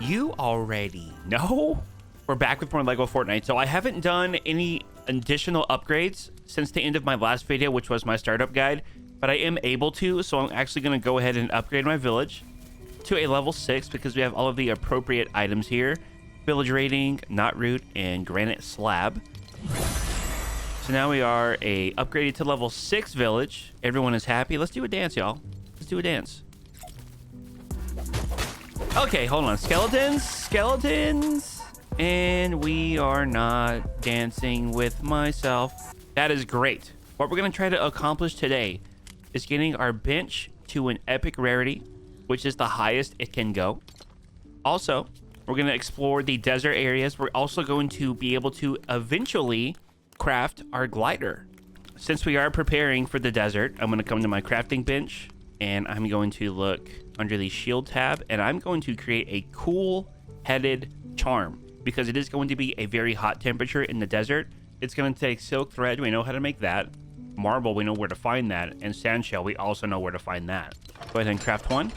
You already know. We're back with more LEGO Fortnite. So I haven't done any additional upgrades since the end of my last video, which was my startup guide, but I am able to. So I'm actually going to go ahead and upgrade my village to a level 6 because we have all of the appropriate items here. Village rating, knot root, and granite slab. So now we are a upgraded to level 6 village. Everyone is happy. Let's do a dance, y'all. Let's do a dance. Okay, hold on. Skeletons. And we are not dancing with myself. That is great. What we're going to try to accomplish today is getting our bench to an epic rarity, which is the highest it can go. Also, we're going to explore the desert areas. We're also going to be able to eventually craft our glider. Since we are preparing for the desert, I'm going to come to my crafting bench and I'm going to look under the shield tab and I'm going to create a cool headed charm because it is going to be a very hot temperature in the desert. It's going to take silk thread. We know how to make that. Marble, we know where to find that. And sand shell, we also know where to find that. Go ahead and craft one.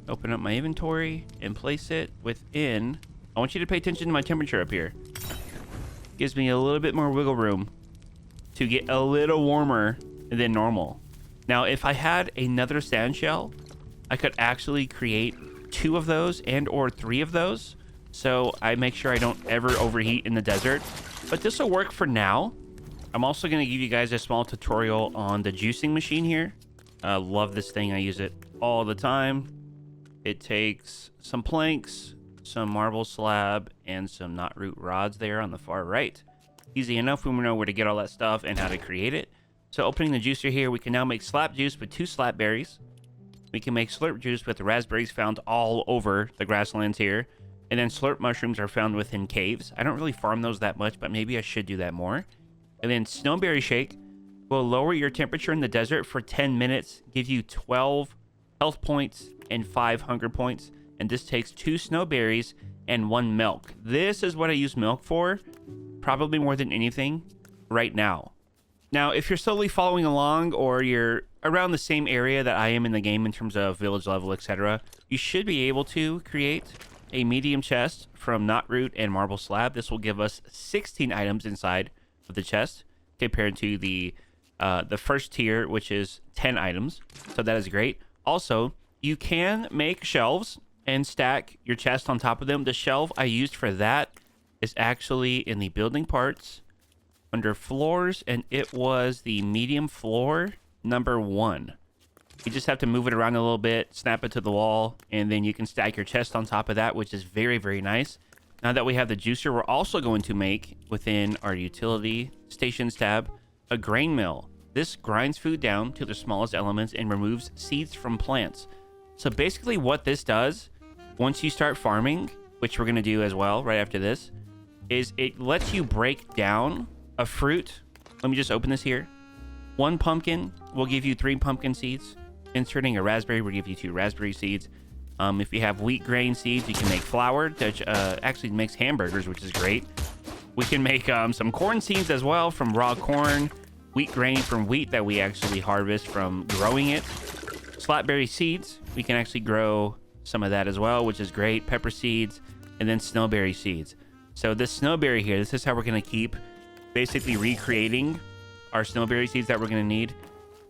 Open up my inventory and place it within. I want you to pay attention to my temperature up here. Gives me a little bit more wiggle room to get a little warmer than normal. Now, if I had another sand shell, I could actually create 2 of those and or 3 of those. So I make sure I don't ever overheat in the desert. But this will work for now. I'm also going to give you guys a small tutorial on the juicing machine here. I love this thing. I use it all the time. It takes some planks, some marble slab, and some knot root rods there on the far right. Easy enough when we know where to get all that stuff and how to create it. So opening the juicer here, we can now make slap juice with 2 slap berries. We can make slurp juice with the raspberries found all over the grasslands here. And then slurp mushrooms are found within caves. I don't really farm those that much, but maybe I should do that more. And then snowberry shake will lower your temperature in the desert for 10 minutes, give you 12 health points and 5 hunger points. And this takes 2 snowberries and 1 milk. This is what I use milk for, probably more than anything right now. Now, if you're slowly following along or you're around the same area that I am in the game in terms of village level, etc., you should be able to create a medium chest from knot root and marble slab. This will give us 16 items inside of the chest compared to the first tier, which is 10 items. So that is great. Also, you can make shelves and stack your chest on top of them. The shelf I used for that is actually in the building parts under floors, and it was the medium floor number 1. You just have to move it around a little bit, snap it to the wall, and then you can stack your chest on top of that, which is very, very nice. Now that we have the juicer, we're also going to make, within our utility stations tab, a grain mill. This grinds food down to the smallest elements and removes seeds from plants. So basically what this does, once you start farming, which we're going to do as well right after this, is it lets you break down a fruit. Let me just open this here. 1 pumpkin will give you 3 pumpkin seeds. Inserting a raspberry will give you 2 raspberry seeds. If you have wheat grain seeds, you can make flour, which actually makes hamburgers, which is great. We can make some corn seeds as well from raw corn. Wheat grain from wheat that we actually harvest from growing it. Slapberry seeds, we can actually grow some of that as well, which is great. Pepper seeds, and then snowberry seeds. So this snowberry here, this is how we're going to keep basically recreating our snowberry seeds that we're going to need.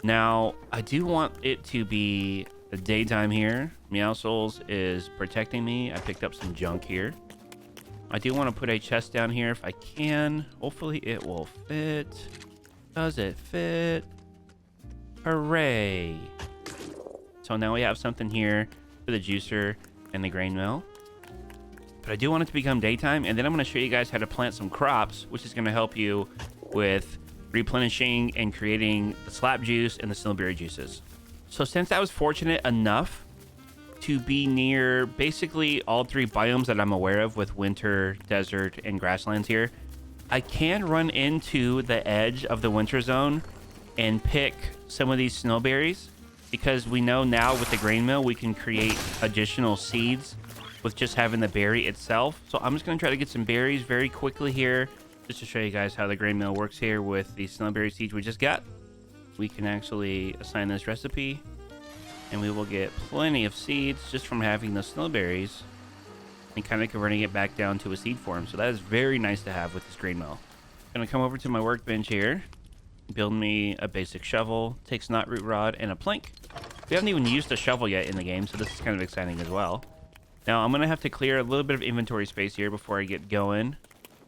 Now, I do want it to be the daytime here. Meow Souls is protecting me. I picked up some junk here. I do want to put a chest down here if I can. Hopefully it will fit. Does it fit? Hooray. So now we have something here for the juicer and the grain mill. But I do want it to become daytime, and then I'm going to show you guys how to plant some crops, which is going to help you with replenishing and creating the slap juice and the snowberry juices. So since I was fortunate enough to be near basically all 3 biomes that I'm aware of with winter, desert, and grasslands here, I can run into the edge of the winter zone and pick some of these snowberries because we know now with the grain mill we can create additional seeds with just having the berry itself. So I'm just going to try to get some berries very quickly here just to show you guys how the grain mill works here with the snowberry seeds we just got. We can actually assign this recipe And we will get plenty of seeds just from having the snowberries and kind of converting it back down to a seed form. So that is very nice to have with this grain mill. Gonna come over to my workbench here, build me a basic shovel, takes knot root rod, and a plank. We haven't even used a shovel yet in the game, so this is kind of exciting as well. Now I'm gonna have to clear a little bit of inventory space here before I get going.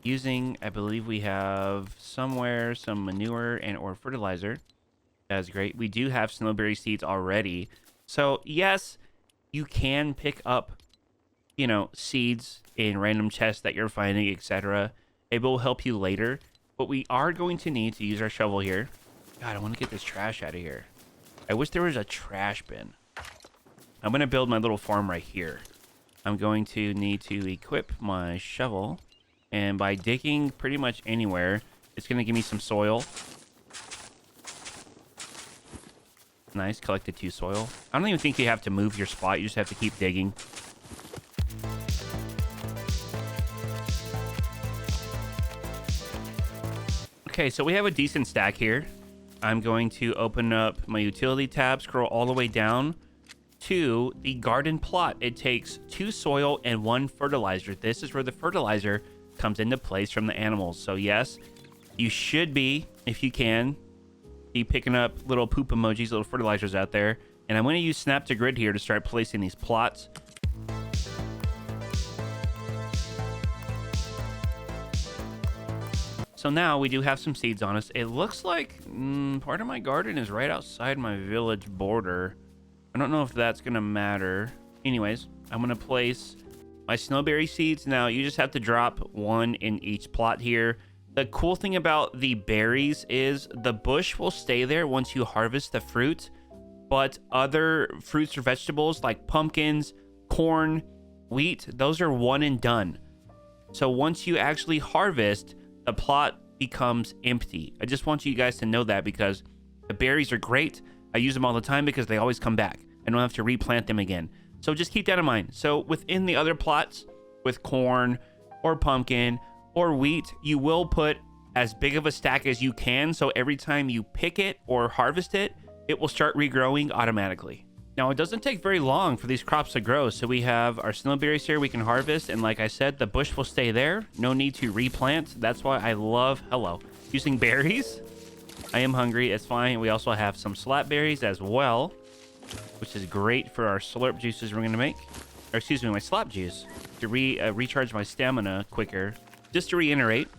Using, I believe we have somewhere some manure and or fertilizer. That is great. We do have snowberry seeds already. So yes, you can pick up, you know, seeds in random chests that you're finding, etc. It will help you later, but we are going to need to use our shovel here. God, I want to get this trash out of here. I wish there was a trash bin. I'm going to build my little farm right here. I'm going to need to equip my shovel, and by digging pretty much anywhere, it's going to give me some soil. Nice, collected 2 soil. I don't even think you have to move your spot. You just have to keep digging. Okay, so we have a decent stack here. I'm going to open up my utility tab, scroll all the way down to the garden plot. It takes 2 soil and 1 fertilizer. This is where the fertilizer comes into place from the animals. So yes, you should be, if you can, be picking up little poop emojis, little fertilizers out there. And I'm going to use snap to grid here to start placing these plots. So now we do have some seeds on us. It looks like part of my garden is right outside my village border. I don't know if that's going to matter. Anyways, I'm going to place my snowberry seeds. Now you just have to drop 1 in each plot here. The cool thing about the berries is the bush will stay there once you harvest the fruit, but other fruits or vegetables like pumpkins, corn, wheat, those are 1 and done. So once you actually harvest, the plot becomes empty. I just want you guys to know that because the berries are great. I use them all the time because they always come back. I don't have to replant them again. So just keep that in mind. So within the other plots with corn or pumpkin or wheat, you will put as big of a stack as you can. So every time you pick it or harvest it, it will start regrowing automatically. Now, it doesn't take very long for these crops to grow. So we have our snowberries here we can harvest. And like I said, the bush will stay there. No need to replant. That's why I love, using berries. I am hungry. It's fine. We also have some slap berries as well, which is great for our slurp juices we're going to make. Or excuse me, my slap juice to recharge my stamina quicker. Just to reiterate,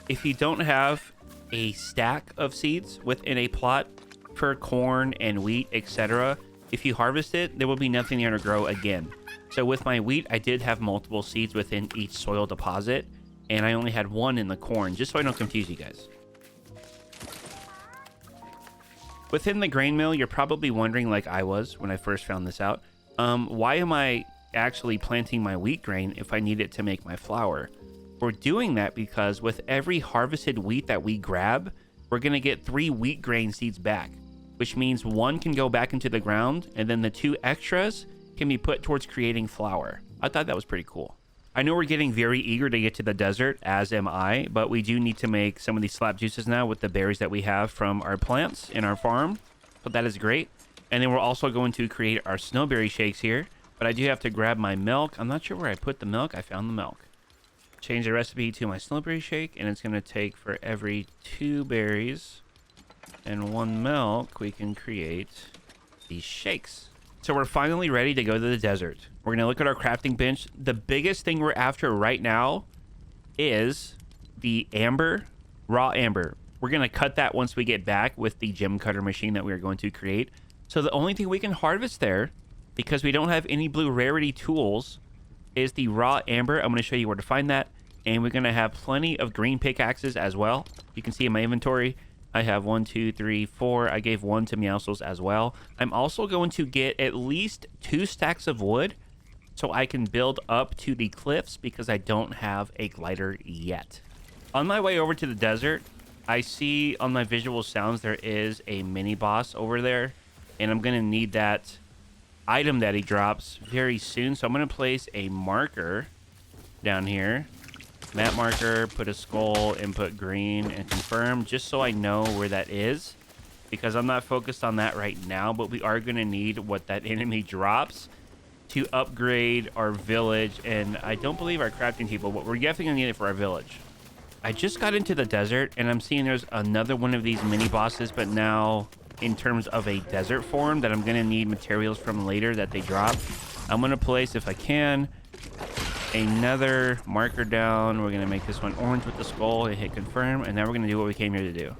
if you don't have a stack of seeds within a plot for corn and wheat, etc., if you harvest it, there will be nothing there to grow again. So with my wheat, I did have multiple seeds within each soil deposit, and I only had 1 in the corn, just so I don't confuse you guys. Within the grain mill, you're probably wondering, like I was when I first found this out, why am I actually planting my wheat grain if I need it to make my flour? We're doing that because with every harvested wheat that we grab, we're going to get 3 wheat grain seeds back, which means 1 can go back into the ground, and then the 2 extras can be put towards creating flour. I thought that was pretty cool. I know we're getting very eager to get to the desert, as am I, but we do need to make some of these slap juices now with the berries that we have from our plants in our farm. But that is great. And then we're also going to create our snowberry shakes here, but I do have to grab my milk. I'm not sure where I put the milk. I found the milk. Change the recipe to my snowberry shake, and it's going to take for every 2 berries and 1 milk, we can create these shakes. So we're finally ready to go to the desert. We're going to look at our crafting bench. The biggest thing we're after right now is the amber, raw amber. We're going to cut that once we get back with the gem cutter machine that we are going to create. So the only thing we can harvest there, because we don't have any blue rarity tools, is the raw amber. I'm going to show you where to find that. And we're going to have plenty of green pickaxes as well. You can see in my inventory, I have 1, 2, 3, 4. I gave 1 to Meowscles as well. I'm also going to get at least 2 stacks of wood so I can build up to the cliffs because I don't have a glider yet. On my way over to the desert, I see on my visual sounds there is a mini boss over there, and I'm going to need that item that he drops very soon. So I'm going to place a marker down here. Map marker, put a skull, input green, and confirm, just so I know where that is. because I'm not focused on that right now, but we are going to need what that enemy drops to upgrade our village, and I don't believe our crafting table, but we're definitely going to need it for our village. I just got into the desert, and I'm seeing there's another one of these mini bosses, but now in terms of a desert form that I'm going to need materials from later that they drop. I'm going to place, if I can, another marker down. We're going to make this one orange with the skull and hit confirm, and now we're going to do what we came here to do.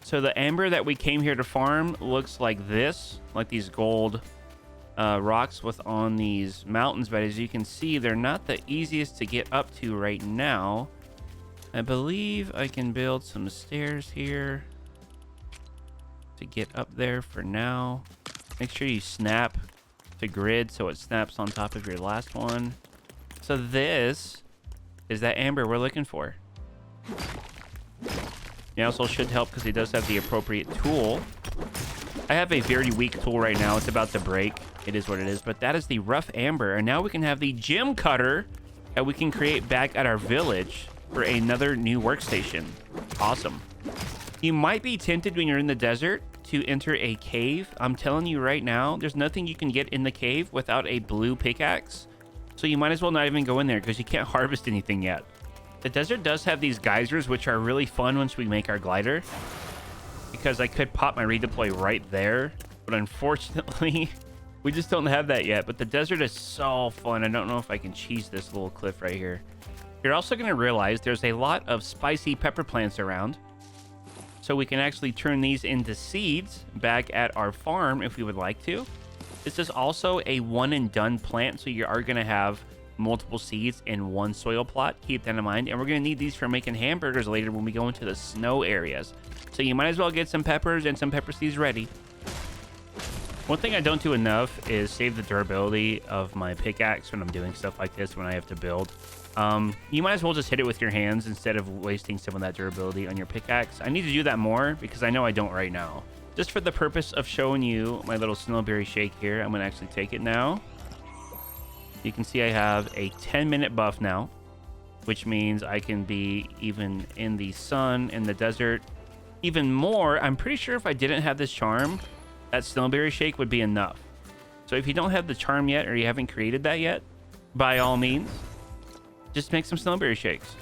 So the amber that we came here to farm looks like this, like these gold rocks with on these mountains, but as you can see, they're not the easiest to get up to right now. I believe I can build some stairs here to get up there for now. Make sure you snap to grid so it snaps on top of your last one. So this is that amber we're looking for. It also should help because it does have the appropriate tool. I have a very weak tool right now. It's about to break. It is what it is, but that is the rough amber, and now we can have the gem cutter that we can create back at our village for another new workstation. Awesome. You might be tempted when you're in the desert to enter a cave. I'm telling you right now, there's nothing you can get in the cave without a blue pickaxe, so you might as well not even go in there because you can't harvest anything yet. The desert does have these geysers, which are really fun once we make our glider, because I could pop my redeploy right there, but unfortunately we just don't have that yet. But the desert is so fun. I don't know if I can cheese this little cliff right here. You're also going to realize there's a lot of spicy pepper plants around, so we can actually turn these into seeds back at our farm if we would like to. This is also a one and done plant, so you are going to have multiple seeds in one soil plot. Keep that in mind. And we're going to need these for making hamburgers later when we go into the snow areas. So you might as well get some peppers and some pepper seeds ready. One thing I don't do enough is save the durability of my pickaxe when I'm doing stuff like this, when I have to build. You might as well just hit it with your hands instead of wasting some of that durability on your pickaxe. I need to do that more because I know I don't right now. Just for the purpose of showing you my little snowberry shake here, I'm going to actually take it now. You can see I have a 10-minute buff now, which means I can be even in the sun, in the desert, even more. I'm pretty sure if I didn't have this charm, that snowberry shake would be enough. So if you don't have the charm yet, or you haven't created that yet, by all means, just make some snowberry shakes.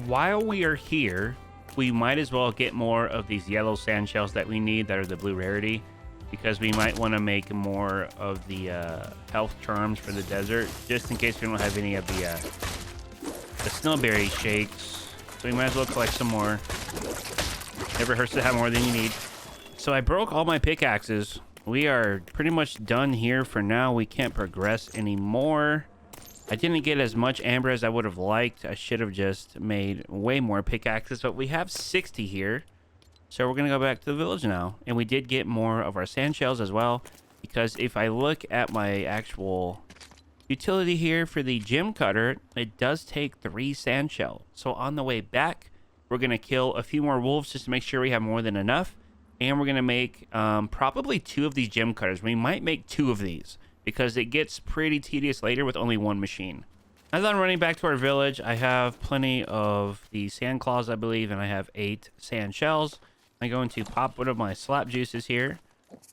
While we are here, we might as well get more of these yellow sand shells that we need, that are the blue rarity, because we might want to make more of the health charms for the desert, just in case we don't have any of the snowberry shakes. So we might as well collect some more. Never hurts to have more than you need. So I broke all my pickaxes. We are pretty much done here for now. We can't progress anymore. I didn't get as much amber as I would have liked. I should have just made way more pickaxes, but we have 60 here. So we're going to go back to the village now. And we did get more of our sand shells as well, because if I look at my actual utility here for the gem cutter, it does take 3 sand shells. So on the way back, we're going to kill a few more wolves just to make sure we have more than enough. And we're going to make probably 2 of these gem cutters. We might make 2 of these because it gets pretty tedious later with only 1 machine. As I'm running back to our village, I have plenty of the sand claws, I believe, and I have 8 sand shells. I'm going to pop one of my slap juices here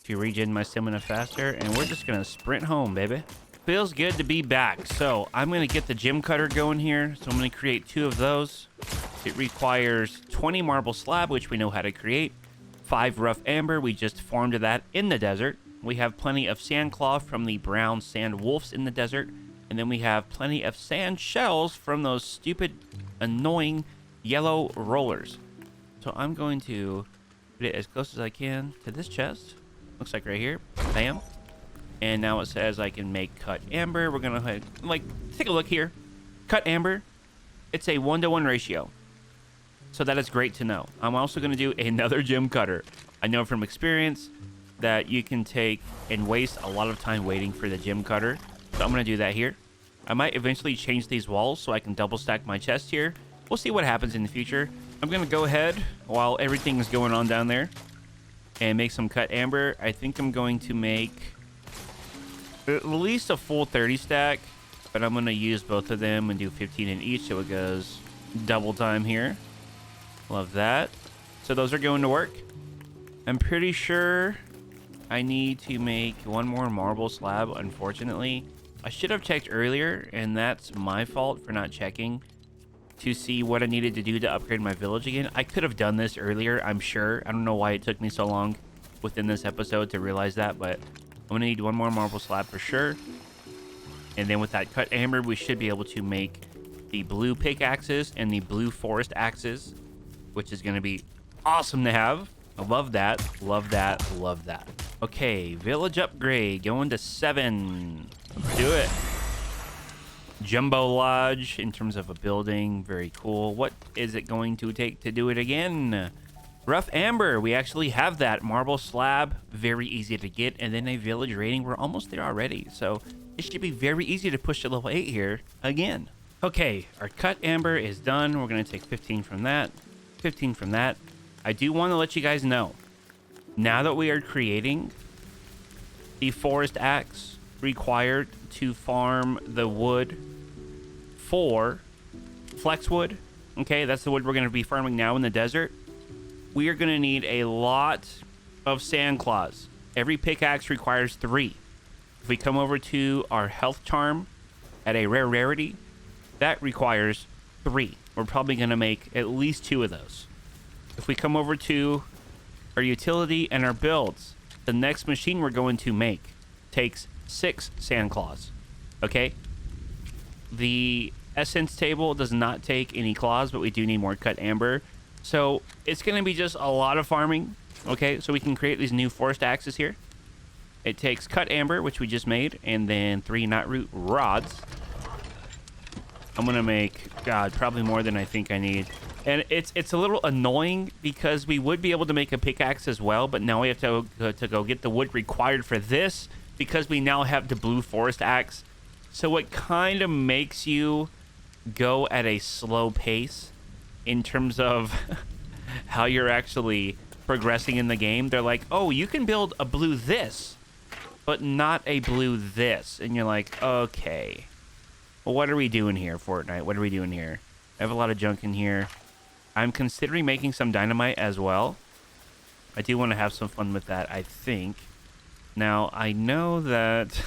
to regen my stamina faster, and we're just going to sprint home, baby. Feels good to be back. So I'm going to get the gem cutter going here. So I'm going to create 2 of those. It requires 20 marble slab, which we know how to create. 5 rough amber. We just farmed that in the desert. We have plenty of sand claw from the brown sand wolves in the desert. And then we have plenty of sand shells from those stupid, annoying yellow rollers. So I'm going to put it as close as I can to this chest. Looks like right here. Bam. And now it says I can make cut amber. We're going to take a look here. Cut amber. It's a 1-to-1 ratio. So that is great to know. I'm also going to do another gem cutter. I know from experience that you can take and waste a lot of time waiting for the gem cutter. So I'm going to do that here. I might eventually change these walls so I can double stack my chest here. We'll see what happens in the future. I'm going to go ahead while everything is going on down there and make some cut amber. I think I'm going to make at least a full 30 stack, but I'm going to use both of them and do 15 in each so it goes double time here. Love that. So those are going to work. I'm pretty sure I need to make one more marble slab, unfortunately. I should have checked earlier, and that's my fault for not checking to see what I needed to do to upgrade my village again. I could have done this earlier, I'm sure. I don't know why it took me so long within this episode to realize that, but I'm gonna need one more marble slab for sure. And then with that cut amber, we should be able to make the blue pickaxes and the blue forest axes, which is gonna be awesome to have. I love that, love that, love that. Okay, village upgrade, going to 7. Let's do it. Jumbo Lodge in terms of a building, very cool. What is it going to take to do it again? Rough Amber, we actually have that. Marble slab, very easy to get. And then a village rating, we're almost there already. So it should be very easy to push to level 8 here again. Okay, our cut amber is done. We're gonna take 15 from that, 15 from that. I do want to let you guys know, now that we are creating the forest axe required to farm the wood for flexwood, okay, that's the wood we're going to be farming now in the desert. We are going to need a lot of sand claws. Every pickaxe requires 3. If we come over to our health charm at a rare rarity, that requires 3. We're probably going to make at least 2 of those. If we come over to our utility and our builds, the next machine we're going to make takes 6 sand claws. Okay? The essence table does not take any claws, but we do need more cut amber. So it's going to be just a lot of farming. Okay? So we can create these new forest axes here. It takes cut amber, which we just made, and then 3 knotroot rods. I'm going to make, God, probably more than I think I need. And it's a little annoying because we would be able to make a pickaxe as well, but now we have to go get the wood required for this because we now have the blue forest axe. So it kind of makes you go at a slow pace in terms of how you're actually progressing in the game. They're like, oh, you can build a blue this, but not a blue this. And you're like, okay, well, what are we doing here, Fortnite? What are we doing here? I have a lot of junk in here. I'm considering making some dynamite as well. I do want to have some fun with that, I think. Now, I know that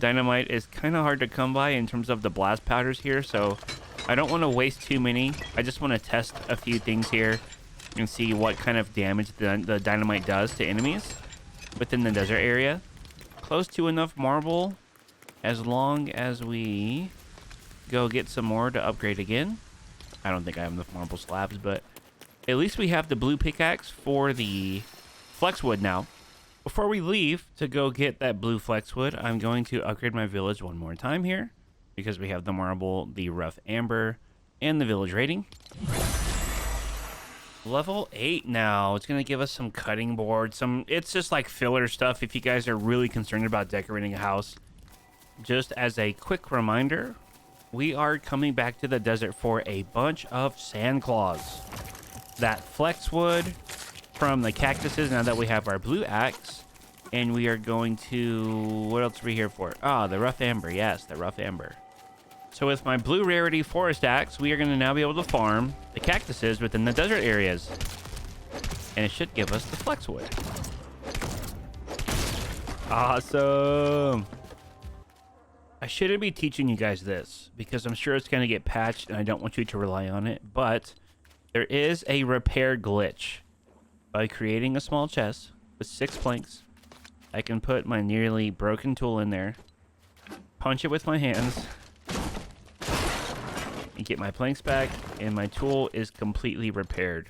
dynamite is kind of hard to come by in terms of the blast powders here, so I don't want to waste too many. I just want to test a few things here and see what kind of damage the dynamite does to enemies within the desert area. Close to enough marble as long as we go get some more to upgrade again. I don't think I have enough marble slabs, but at least we have the blue pickaxe for the flexwood now. Before we leave to go get that blue flexwood, I'm going to upgrade my village one more time here because we have the marble, the rough amber, and the village rating. Level 8 now. It's going to give us some cutting boards. It's just like filler stuff if you guys are really concerned about decorating a house. Just as a quick reminder, we are coming back to the desert for a bunch of sand claws. That flexwood from the cactuses now that we have our blue axe. And we are going to... What else are we here for? Ah, the rough amber. Yes, the rough amber. So with my blue rarity forest axe, we are going to now be able to farm the cactuses within the desert areas. And it should give us the flexwood. Awesome. I shouldn't be teaching you guys this because I'm sure it's going to get patched and I don't want you to rely on it, but there is a repair glitch. By creating a small chest with 6 planks, I can put my nearly broken tool in there, punch it with my hands, and get my planks back, and my tool is completely repaired.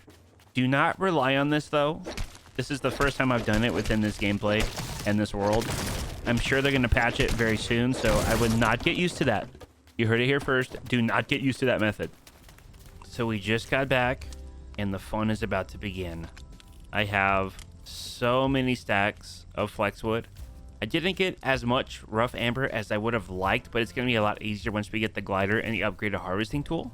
Do not rely on this though. This is the first time I've done it within this gameplay and this world. I'm sure they're going to patch it very soon, so I would not get used to that. You heard it here first. Do not get used to that method. So we just got back, and the fun is about to begin. I have so many stacks of flexwood. I didn't get as much rough amber as I would have liked, but it's going to be a lot easier once we get the glider and the upgraded harvesting tool.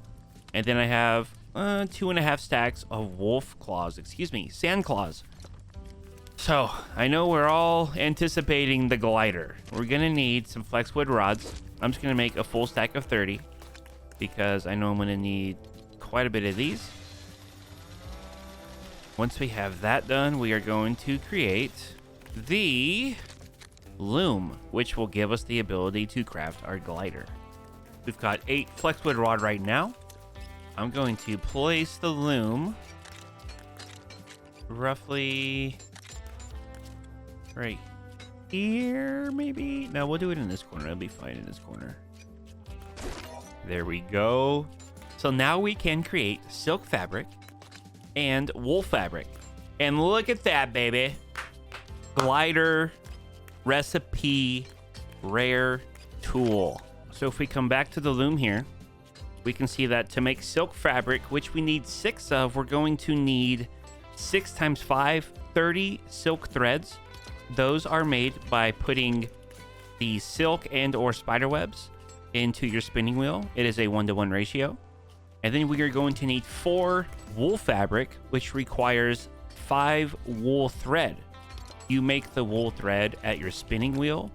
And then I have 2.5 stacks of sand claws. So, I know we're all anticipating the glider. We're going to need some flexwood rods. I'm just going to make a full stack of 30 because I know I'm going to need quite a bit of these. Once we have that done, we are going to create the loom, which will give us the ability to craft our glider. We've got 8 flexwood rod right now. I'm going to place the loom roughly right here, maybe? No, we'll do it in this corner. It'll be fine in this corner. There we go. So now we can create silk fabric and wool fabric. And look at that, baby. Glider recipe rare tool. So if we come back to the loom here, we can see that to make silk fabric, which we need 6 of, we're going to need 6 times 5, 30 silk threads. Those are made by putting the silk and or spider webs into your spinning wheel. It is a 1-to-1 ratio. And then we are going to need 4 wool fabric, which requires 5 wool thread. You make the wool thread at your spinning wheel,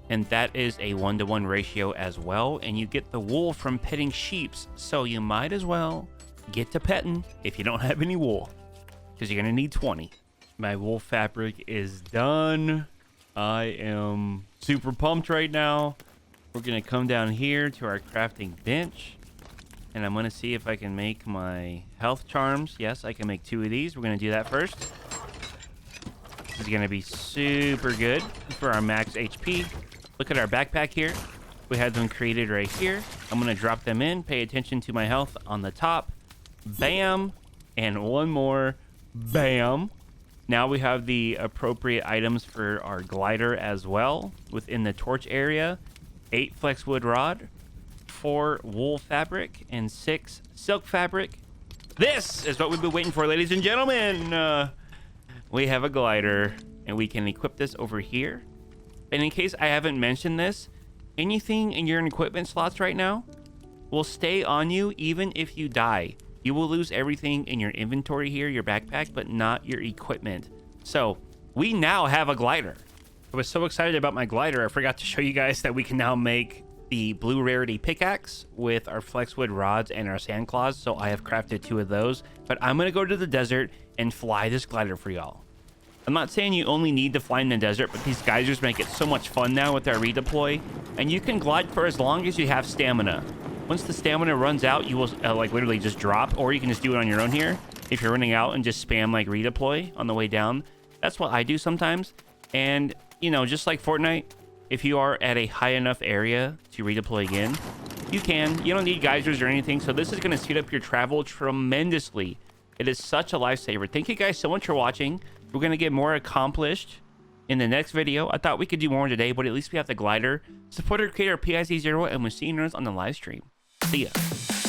and that is a 1-to-1 ratio as well. And you get the wool from petting sheeps, so you might as well get to petting if you don't have any wool, because you're gonna need 20. My wool fabric is done. I am super pumped right now. We're gonna come down here to our crafting bench, and I'm gonna see if I can make my health charms. Yes, I can make 2 of these. We're gonna do that first. This is gonna be super good for our max HP. Look at our backpack here. We have them created right here. I'm gonna drop them in. Pay attention to my health on the top. Bam. And one more. Bam. Now we have the appropriate items for our glider as well within the torch area. 8 flexwood rod, 4 wool fabric, and 6 silk fabric. This is what we've been waiting for, ladies and gentlemen. We have a glider, and we can equip this over here. And in case I haven't mentioned this, anything in your equipment slots right now will stay on you even if you die. You will lose everything in your inventory here, your backpack, but not your equipment. So we now have a glider. I was so excited about my glider, I forgot to show you guys that we can now make the blue rarity pickaxe with our flexwood rods and our sand claws. So I have crafted 2 of those, but I'm gonna go to the desert and fly this glider for y'all. I'm not saying you only need to fly in the desert, but these geysers make it so much fun now with our redeploy. And you can glide for as long as you have stamina. Once the stamina runs out, you will like literally just drop, or you can just do it on your own here. If you're running out and just spam like redeploy on the way down. That's what I do sometimes. And you know, just like Fortnite, if you are at a high enough area to redeploy again, you can. You don't need geysers or anything. So this is going to speed up your travel tremendously. It is such a lifesaver. Thank you guys so much for watching. We're going to get more accomplished in the next video. I thought we could do more today, but at least we have the glider. Support our creator PIZO, and we'll see you on the live stream. See ya.